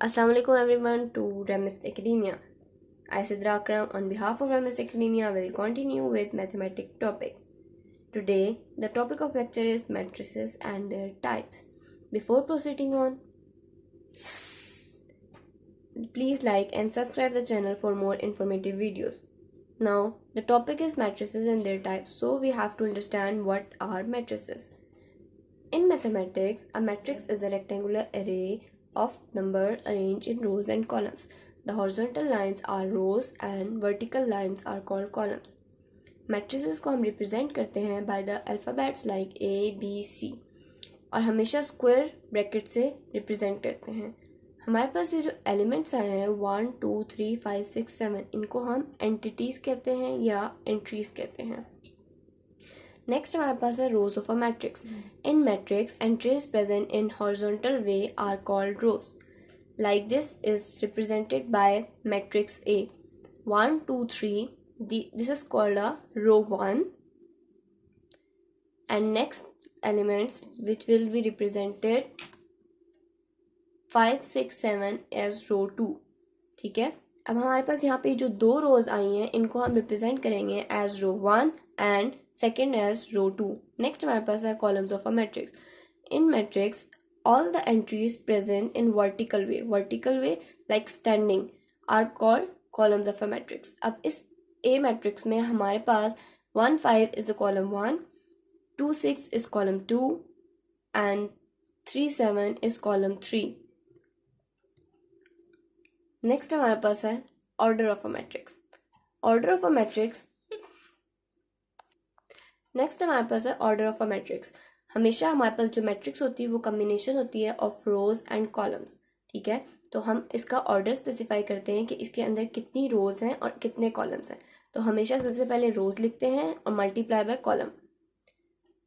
Assalamu alaikum everyone to Remist Academia. I Sidra Akram on behalf of Remist Academia will continue with mathematics topics. Today the topic of lecture is matrices and their types. Before proceeding on, please like and subscribe the channel for more informative videos. Now the topic is matrices and their types, so we have to understand what are matrices. In mathematics, a matrix is a rectangular array of numbers arranged in rows and columns. The horizontal lines are rows and vertical lines are called columns. Matrices को हम represent करते हैं by the alphabets like A, B, C और हमेशा square bracket से represent करते हैं. हमारे पास ये जो एलिमेंट्स आए हैं 1, 2, 3, 5, 6, 7 इनको हम एंटिटीज़ कहते हैं या एंट्रीज कहते हैं. नेक्स्ट हमारे पास है rows of a matrix. In matrix entries present in horizontal way are called rows. Like this is represented by matrix A 1 2 3. This is called a row 1 and next elements which will be represented 5 6 7 as row 2. ठीक है. अब हमारे पास यहाँ पे जो दो रोज आई हैं इनको हम रिप्रेजेंट करेंगे as row 1 and second as row 2. Next हमारे पास है columns of a matrix. In matrix all the entries present in vertical way like standing are called columns of a matrix. अब इस ए मैट्रिक्स में हमारे पास 1 5 is a column 1, 2 6 is column 2 and 3 7 is column 3. Next हमारे पास है order of a matrix. Order of a matrix next हमारे पास है ऑर्डर ऑफ अ मैट्रिक्स. हमेशा हमारे पास जो मैट्रिक्स होती है वो कम्बिनेशन होती है ऑफ रोज एंड कॉलम्स. ठीक है. तो हम इसका ऑर्डर स्पेसिफाई करते हैं कि इसके अंदर कितनी रोज हैं और कितने कॉलम्स हैं. तो हमेशा सबसे पहले रोज लिखते हैं और मल्टीप्लाई बाय कॉलम.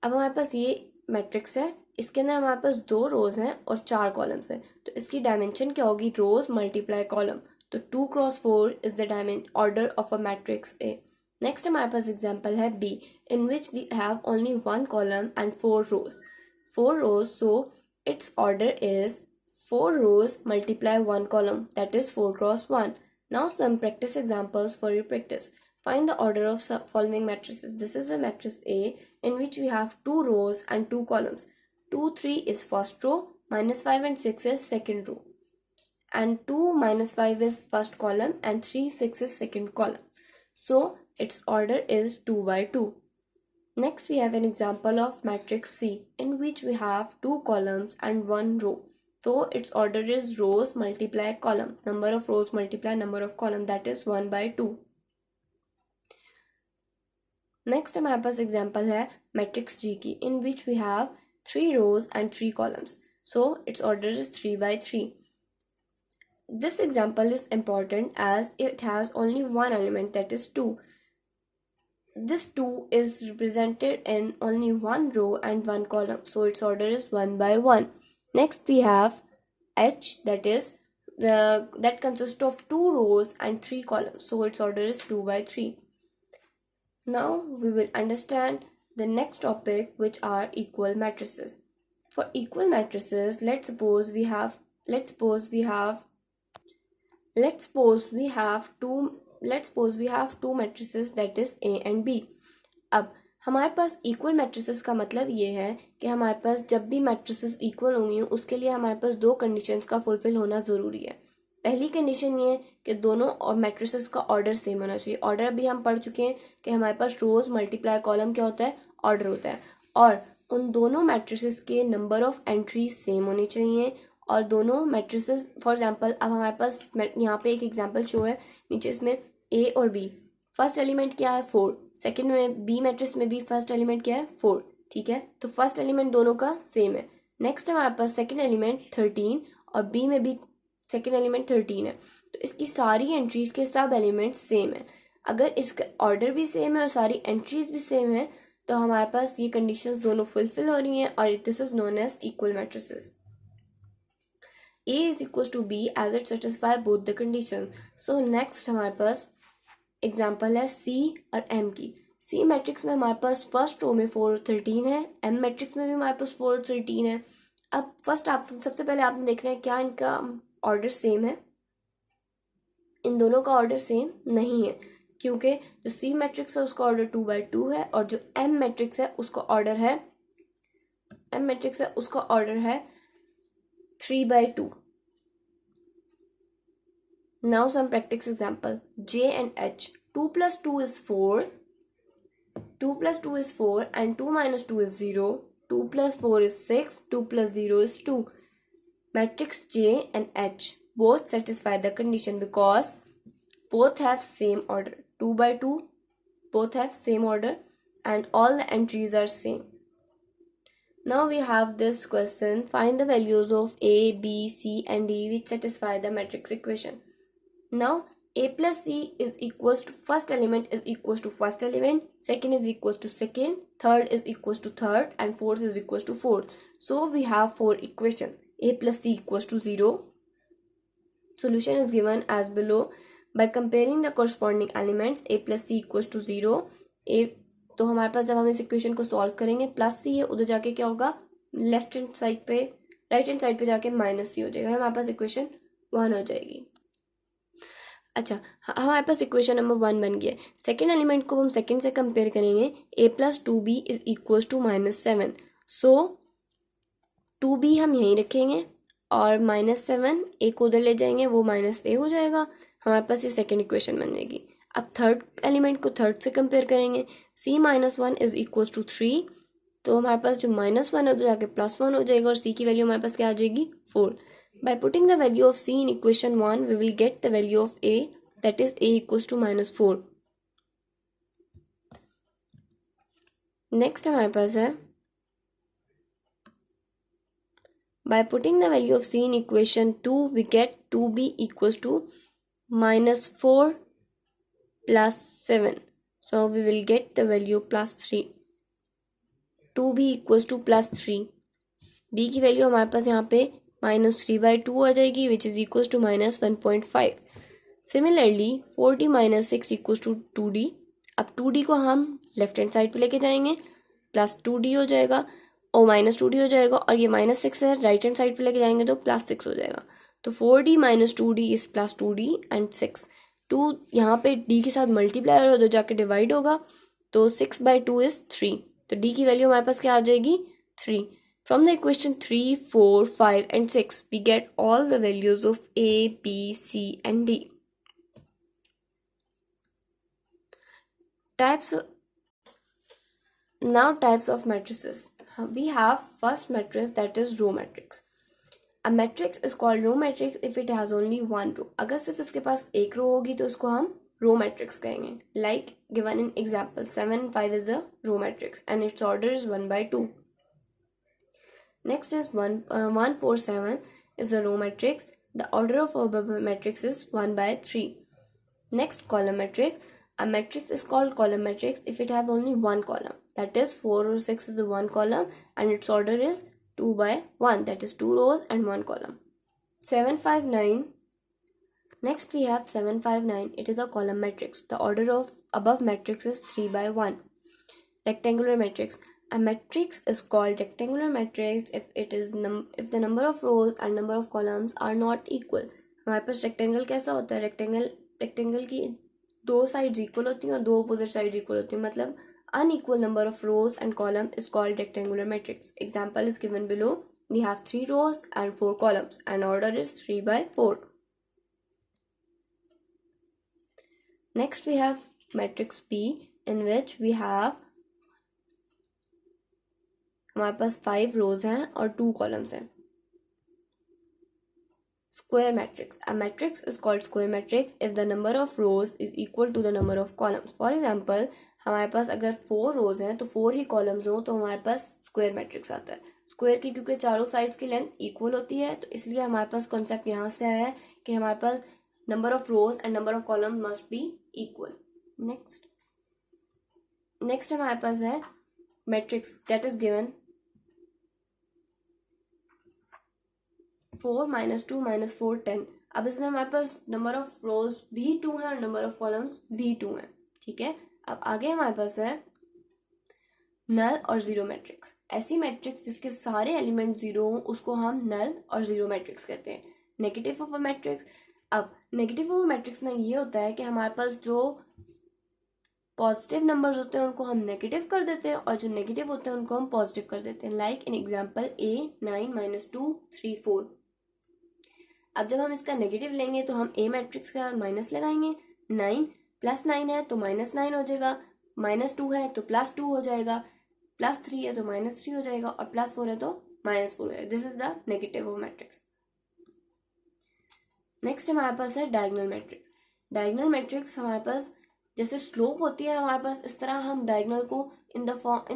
अब हमारे पास ये मैट्रिक्स है, इसके अंदर हमारे पास 2 रोज हैं और 4 कॉलम्स हैं. तो इसकी डायमेंशन क्या होगी? Rows multiply column. तो 2 cross 4 is the dimension order of a matrix A. Next हमारे पास एग्जांपल है B in which we have only 1 column and 4 rows. 4 rows, so it's order is 4 rows multiply 1 column, that is 4 cross 1. Now some practice examples for your practice. Find the order of following matrices. This is a matrix A in which we have 2 rows and 2 columns. 2 3 is first row, minus 5 and 6 is second row, and 2 minus 5 is first column and 3 6 is second column. So its order is 2 by 2. Next we have an example of matrix C in which we have 2 columns and 1 row. So its order is rows multiply column. Number of rows multiply number of column, that is 1 by 2. Next हमारे पास example है matrix G की in which we have 3 rows and 3 columns. So its order is 3 by 3. This example is important as it has only one element, that is 2. This 2 is represented in only one row and one column. So its order is 1 by 1. Next we have H, that is that consists of 2 rows and 3 columns. So its order is 2 by 3. Now we will understand the next topic, which are equal matrices. For equal matrices, let's suppose we have two matrices, that is A and B. अब हमारे पास equal matrices का मतलब ये है कि हमारे पास जब भी मैट्रिसेस इक्वल होंगी उसके लिए हमारे पास 2 कंडीशंस का फुलफिल होना ज़रूरी है. पहली कंडीशन ये है कि दोनों और मैट्रिसेस का ऑर्डर सेम होना चाहिए. ऑर्डर अभी हम पढ़ चुके हैं कि हमारे पास रोज मल्टीप्लाई कॉलम क्या होता है? ऑर्डर होता है. और उन दोनों मैट्रिसेस के नंबर ऑफ एंट्रीज सेम होनी चाहिए. और दोनों मैट्रिसेस, फॉर एग्जाम्पल अब हमारे पास यहाँ पे एक एग्जाम्पल शो है नीचे, इसमें ए और बी. फर्स्ट एलिमेंट क्या है? 4. सेकंड में बी मैट्रिक्स में भी फर्स्ट एलिमेंट क्या है? 4. ठीक है. तो फर्स्ट एलिमेंट दोनों का सेम है. नेक्स्ट हमारे पास सेकंड एलिमेंट 13 और बी में भी सेकंड एलिमेंट 13 है. तो इसकी सारी एंट्रीज के सब एलिमेंट सेम है. अगर इसका ऑर्डर भी सेम है और सारी एंट्रीज भी सेम है तो हमारे पास ये कंडीशंस दोनों फुलफिल हो रही हैं और this is known as equal matrices. A is equals to B as it satisfy both the conditions. So next हमारे पास एग्जाम्पल है C और M की. C मैट्रिक्स में हमारे पास फर्स्ट रो में 4 13 है. M मैट्रिक्स में भी हमारे पास 4 13 है. अब फर्स्ट आप सबसे पहले आपने देखना है क्या इनका ऑर्डर सेम है, इन दोनों का ऑर्डर सेम नहीं है, क्योंकि जो सी मैट्रिक्स है उसका ऑर्डर 2/2 है और जो एम मैट्रिक्स है उसका ऑर्डर है 3/2. Now some practice example. J and H. 2 plus 2 is 4. 2 plus 2 is 4 and 2 minus 2 is 0. 2 plus 4 is 6. 2 plus 0 is 2. Matrix J and H both satisfy the condition because both have same order. 2/2 both have same order and all the entries are same. Now we have this question. Find the values of A, B, C and D which satisfy the matrix equation. Now A plus C is equals to first element is equals to first element, second is equals to second, third is equals to third and fourth is equals to fourth. So we have four equations. A plus C equals to 0. Solution is given as below. By comparing the corresponding elements A plus C equals to 0. तो हमारे पास जब हम इस equation को solve करेंगे plus सी है, उधर जाके क्या होगा, लेफ्ट हैंड साइड पे राइट हैंड साइड पे जाके माइनस सी हो जाएगा, हमारे पास इक्वेशन 1 हो जाएगी. अच्छा, हमारे पास इक्वेशन नंबर 1 बन गया. सेकेंड एलिमेंट को हम सेकेंड से कंपेयर करेंगे. A plus 2B is equals to -7. So 2B हम यहीं रखेंगे और -7 A को उधर ले जाएंगे, वो -A हो जाएगा. हमारे पास ये सेकेंड इक्वेशन बन जाएगी. अब थर्ड एलिमेंट को थर्ड से कंपेयर करेंगे. C -1 is equals to 3. तो हमारे पास जो -1 है उधर जाके +1 हो जाएगा और C की वैल्यू हमारे पास क्या आ जाएगी, 4. By putting the value of C in equation 1, we will get the value of A, that is A equals to -4. Next हमारे पास है, by putting the value of C in equation 2, we get 2B equals to -4 plus 7. So we will get the value +3. 2B equals to +3. B की value हमारे पास यहाँ पे -3/2 आ जाएगी which is equals to -1.5. Similarly 4D - 6 equals to 2D. अब 2D को हम लेफ्ट हैंड साइड पे लेके जाएंगे, +2D हो जाएगा और -2D हो जाएगा और ये -6 है, राइट हैंड साइड पे लेके जाएंगे तो +6 हो जाएगा. तो 4D - 2D is +2D and 6. 2 यहाँ पे D के साथ मल्टीप्लाई और उधर जाके डिवाइड होगा, तो 6/2 इज 3. तो D की वैल्यू हमारे पास क्या आ जाएगी, 3. From the equation 3, 4, 5 and 6, we get all the values of A, B, C and D. Types of matrices. We have first matrix, that is row matrix. A matrix is called row matrix if it has only one row. अगर सिर्फ इसके पास एक रो होगी तो उसको हम row matrix कहेंगे. Like given in example 7, 5 is a row matrix and its order is 1/2. Next is 1, 1, 4, 7 is a row matrix. The order of above matrix is 1/3. Next, column matrix. A matrix is called column matrix if it has only one column. That is 4 or 6 is a one column and its order is 2/1. That is 2 rows and one column. 7, 5, 9. Next we have 7, 5, 9. It is a column matrix. The order of above matrix is 3/1. Rectangular matrix. A matrix is called rectangular matrix if it is if the number of rows and number of columns are not equal. हमारे पास rectangle कैसा होता है, rectangle की दो sides equal होती हैं और दो अपोजिट साइड्स इक्वल होती हैं, मतलब unequal number of rows and column is called rectangular matrix. Example is given below. We have 3 rows and 4 columns and order is 3/4. Next we have matrix P in which we have हमारे पास 5 रोज हैं और 2 columns हैं. Square matrix. A matrix is called square matrix if the number of rows is equal to the number of columns. For example हमारे पास अगर 4 रोज हैं तो 4 ही columns हो तो हमारे पास स्क्वायर मैट्रिक्स आता है. स्क्वायर की क्योंकि चारों साइड्स की लेंथ इक्वल होती है तो इसलिए हमारे पास कॉन्सेप्ट यहाँ से आया है कि हमारे पास number of rows and number of columns must be equal. Next हमारे पास है मैट्रिक्स दैट इज गिवन 4 - 2 - 4 10. अब इसमें हमारे पास नंबर ऑफ रोज भी 2 है और नंबर ऑफ कॉलम्स भी 2 है. ठीक है, अब आगे हमारे पास है नल और जीरो मैट्रिक्स. ऐसी मैट्रिक्स जिसके सारे एलिमेंट जीरो हों उसको हम नल और जीरो मैट्रिक्स कहते हैं. Negative of a matrix. अब नेगेटिव ऑफ अ मैट्रिक्स में ये होता है कि हमारे पास जो पॉजिटिव नंबर्स होते हैं उनको हम नेगेटिव कर देते हैं और जो नेगेटिव होते हैं उनको हम पॉजिटिव कर देते हैं। Like in example A9 - 2 3 4। अब जब हम इसका नेगेटिव लेंगे तो हम ए मैट्रिक्स का माइनस लगाएंगे। 9 +9 है तो -9 हो जाएगा, -2 है तो +2 हो जाएगा, +3 है तो -3 हो जाएगा और +4 है तो -4 हो जाएगा। This is the negative of matrix. Next हमारे पास है डायगोनल मैट्रिक्स। डायगोनल मैट्रिक्स हमारे पास जैसे स्लोप होती है हमारे पास, इस तरह हम डायगोनल को इन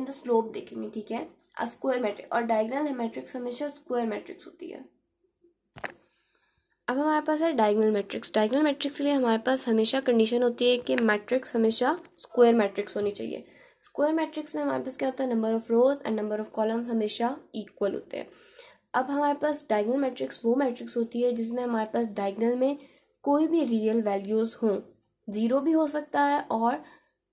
द स्लोप देखेंगे, ठीक है। स्क्वायर मैट्रिक्स और डायगोनल मैट्रिक्स हमेशा स्क्वायर मैट्रिक्स होती है। अब हमारे पास है डायगोनल मैट्रिक्स। डायगोनल मैट्रिक्स के लिए हमारे पास हमेशा कंडीशन होती है कि मैट्रिक्स हमेशा स्क्वायर मैट्रिक्स होनी चाहिए। स्क्वायर मैट्रिक्स में हमारे पास क्या होता है, number of rows and number of columns हमेशा इक्वल होते हैं। अब हमारे पास डायगोनल मैट्रिक्स वो मैट्रिक्स होती है जिसमें हमारे पास डायगोनल में कोई भी रियल वैल्यूज हों, जीरो भी हो सकता है और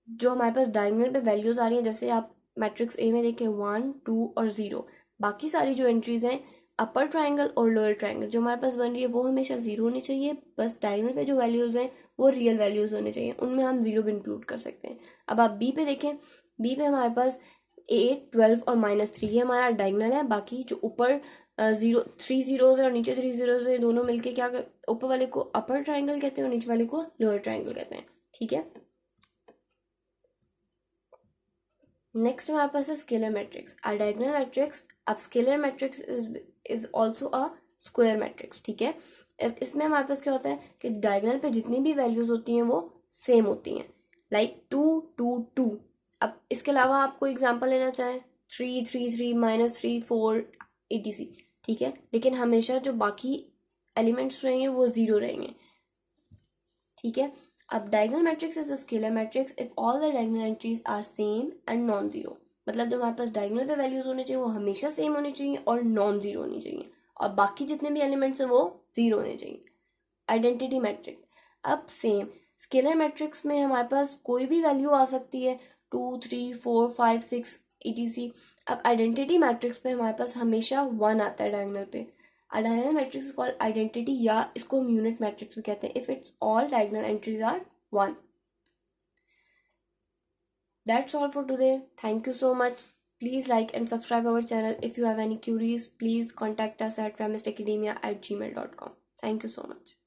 जो हमारे पास डायगोनल पे वैल्यूज आ रही हैं, जैसे आप मैट्रिक्स ए में देखें 1 2 और 0, बाकी सारी जो एंट्रीज हैं अपर ट्राइंगल और लोअर ट्राइंगल जो हमारे पास बन रही है वो हमेशा जीरो होनी चाहिए। बस डायगोनल पे जो वैल्यूज हैं वो रियल वैल्यूज होने चाहिए, उनमें हम जीरो भी इंक्लूड कर सकते हैं। अब आप बी पे देखें, बी पे हमारे पास 8 12 और -3 ये हमारा डायगोनल है। बाकी जो ऊपर 3 जीरोज है और नीचे 3 जीरोज है, दोनों मिलके क्या ऊपर वाले को अपर ट्राइंगल कहते हैं और नीचे वाले को लोअर ट्राइंगल कहते हैं, ठीक है। नेक्स्ट हमारे पास है scalar matrix. A diagonal matrix, अब scalar matrix is also a square matrix, ठीक है। अब इसमें हमारे पास क्या होता है कि डायगोनल पे जितनी भी वैल्यूज होती हैं वो सेम होती हैं, लाइक 2 2 2। अब इसके अलावा आप कोई एग्जांपल लेना चाहें 3 3 3 -3 4 etc, ठीक है, लेकिन हमेशा जो बाकी एलिमेंट्स रहेंगे वो जीरो रहेंगे, ठीक है। अब diagonal matrix is a scalar matrix if all the diagonal entries are same and non zero. मतलब जो हमारे पास डायगोनल पे वैल्यूज होने चाहिए वो हमेशा सेम होनी चाहिए और नॉन जीरो होनी चाहिए और बाकी जितने भी एलिमेंट्स हैं वो जीरो होने चाहिए। आइडेंटिटी मैट्रिक्स, अब सेम स्केलर मैट्रिक्स में हमारे पास कोई भी वैल्यू आ सकती है 2 3 4 5 6 etc। अब आइडेंटिटी मैट्रिक्स पे हमारे पास हमेशा 1 आता है डायगोनल पे। डायगोनल मैट्रिक्स कॉल्ड आइडेंटिटी या इसको हम यूनिट मैट्रिक्स भी कहते हैं if it's all diagonal entries are 1। That's all for today. Thank you so much. Please like and subscribe our channel. If you have any queries, please contact us at ramistacademia@gmail.com. Thank you so much.